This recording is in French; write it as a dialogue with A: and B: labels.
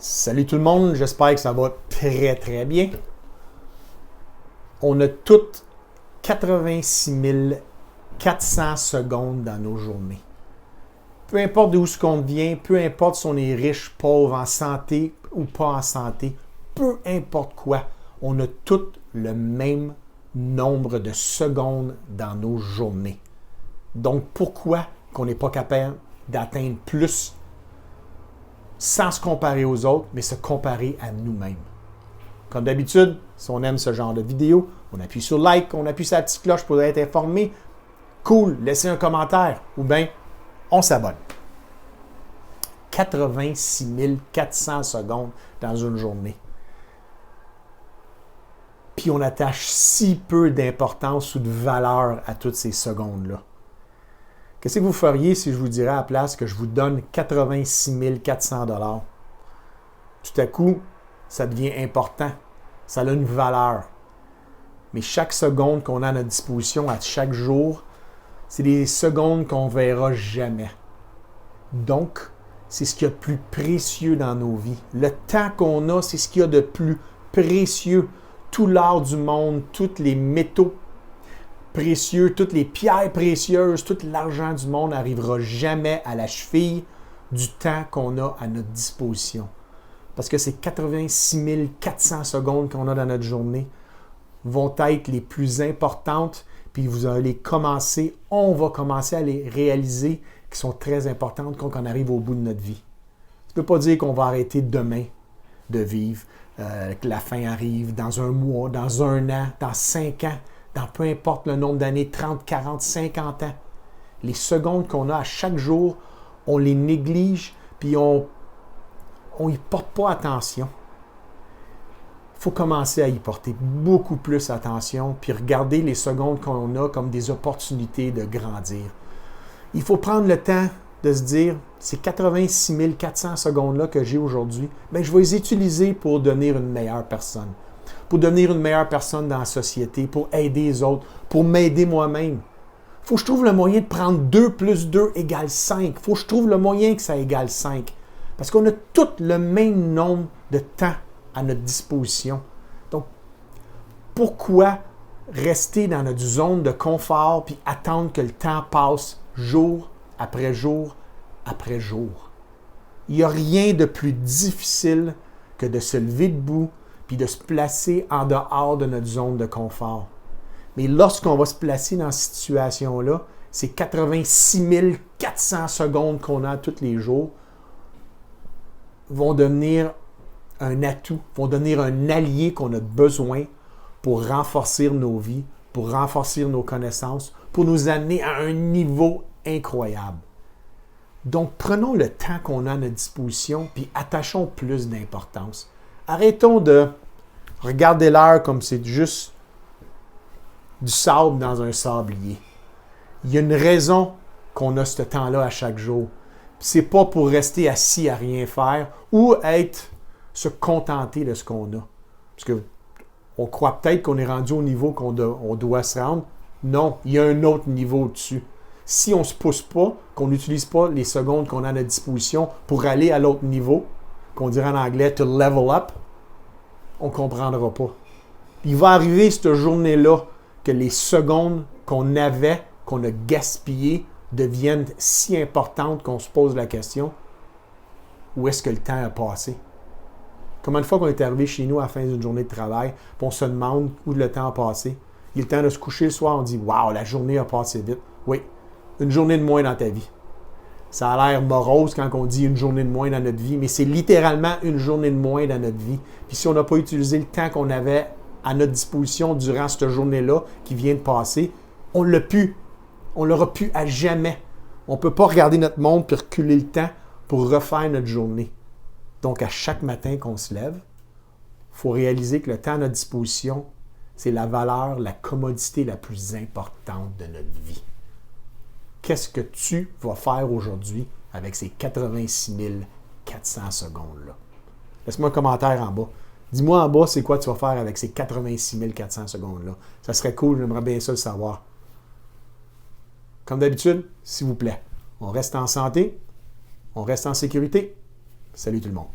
A: Salut tout le monde, j'espère que ça va très très bien. On a toutes 86 400 secondes dans nos journées. Peu importe d'où ce qu'on vient, peu importe si on est riche, pauvre, en santé ou pas en santé, peu importe quoi, on a toutes le même nombre de secondes dans nos journées. Donc pourquoi qu'on n'est pas capable d'atteindre plus sans se comparer aux autres, mais se comparer à nous-mêmes? Comme d'habitude, si on aime ce genre de vidéo, on appuie sur like, on appuie sur la petite cloche pour être informé. Cool, laissez un commentaire ou bien on s'abonne. 86 400 secondes dans une journée. Puis on attache si peu d'importance ou de valeur à toutes ces secondes-là. Qu'est-ce que vous feriez si je vous dirais à la place que je vous donne 86 400 $? Tout à coup, ça devient important. Ça a une valeur. Mais chaque seconde qu'on a à notre disposition à chaque jour, c'est des secondes qu'on ne verra jamais. Donc, c'est ce qu'il y a de plus précieux dans nos vies. Le temps qu'on a, c'est ce qu'il y a de plus précieux. Tout l'or du monde, tous les métaux précieux, toutes les pierres précieuses, tout l'argent du monde n'arrivera jamais à la cheville du temps qu'on a à notre disposition. Parce que ces 86 400 secondes qu'on a dans notre journée vont être les plus importantes, puis vous allez commencer, on va commencer à les réaliser, qui sont très importantes quand on arrive au bout de notre vie. Ça ne veut pas dire qu'on va arrêter demain de vivre, que la fin arrive dans un mois, dans un an, dans 5 ans, dans peu importe le nombre d'années, 30, 40, 50 ans. Les secondes qu'on a à chaque jour, on les néglige, puis on n'y porte pas attention. Il faut commencer à y porter beaucoup plus attention, puis regarder les secondes qu'on a comme des opportunités de grandir. Il faut prendre le temps de se dire, ces 86 400 secondes-là que j'ai aujourd'hui, bien, je vais les utiliser pour devenir une meilleure personne. Pour devenir une meilleure personne dans la société, pour aider les autres, pour m'aider moi-même. Il faut que je trouve le moyen de prendre 2 plus 2 égale 5. Il faut que je trouve le moyen que ça égale 5. Parce qu'on a tous le même nombre de temps à notre disposition. Donc, pourquoi rester dans notre zone de confort puis attendre que le temps passe jour après jour après jour? Il n'y a rien de plus difficile que de se lever debout puis de se placer en dehors de notre zone de confort. Mais lorsqu'on va se placer dans cette situation-là, ces 86 400 secondes qu'on a tous les jours vont devenir un atout, vont devenir un allié qu'on a besoin pour renforcer nos vies, pour renforcer nos connaissances, pour nous amener à un niveau incroyable. Donc, prenons le temps qu'on a à notre disposition puis attachons plus d'importance. Arrêtons de regarder l'heure comme c'est juste du sable dans un sablier. Il y a une raison qu'on a ce temps-là à chaque jour. Ce n'est pas pour rester assis à rien faire ou se contenter de ce qu'on a. Parce qu'on croit peut-être qu'on est rendu au niveau qu'on doit se rendre. Non, il y a un autre niveau au-dessus. Si on ne se pousse pas, qu'on n'utilise pas les secondes qu'on a à notre disposition pour aller à l'autre niveau, qu'on dirait en anglais « to level up », on ne comprendra pas. Il va arriver cette journée-là que les secondes qu'on avait, qu'on a gaspillées, deviennent si importantes qu'on se pose la question « Où est-ce que le temps a passé? » Combien de fois qu'on est arrivé chez nous à la fin d'une journée de travail, puis on se demande où le temps a passé? Il est le temps de se coucher le soir, on dit « Wow, la journée a passé vite. » Oui, une journée de moins dans ta vie. Ça a l'air morose quand on dit une journée de moins dans notre vie, mais c'est littéralement une journée de moins dans notre vie. Puis si on n'a pas utilisé le temps qu'on avait à notre disposition durant cette journée-là qui vient de passer, on l'a pu. On l'aura pu à jamais. On ne peut pas regarder notre monde puis reculer le temps pour refaire notre journée. Donc, à chaque matin qu'on se lève, il faut réaliser que le temps à notre disposition, c'est la valeur, la commodité la plus importante de notre vie. Qu'est-ce que tu vas faire aujourd'hui avec ces 86 400 secondes-là? Laisse-moi un commentaire en bas. Dis-moi en bas, c'est quoi tu vas faire avec ces 86 400 secondes-là. Ça serait cool, j'aimerais bien ça le savoir. Comme d'habitude, s'il vous plaît, on reste en santé, on reste en sécurité. Salut tout le monde.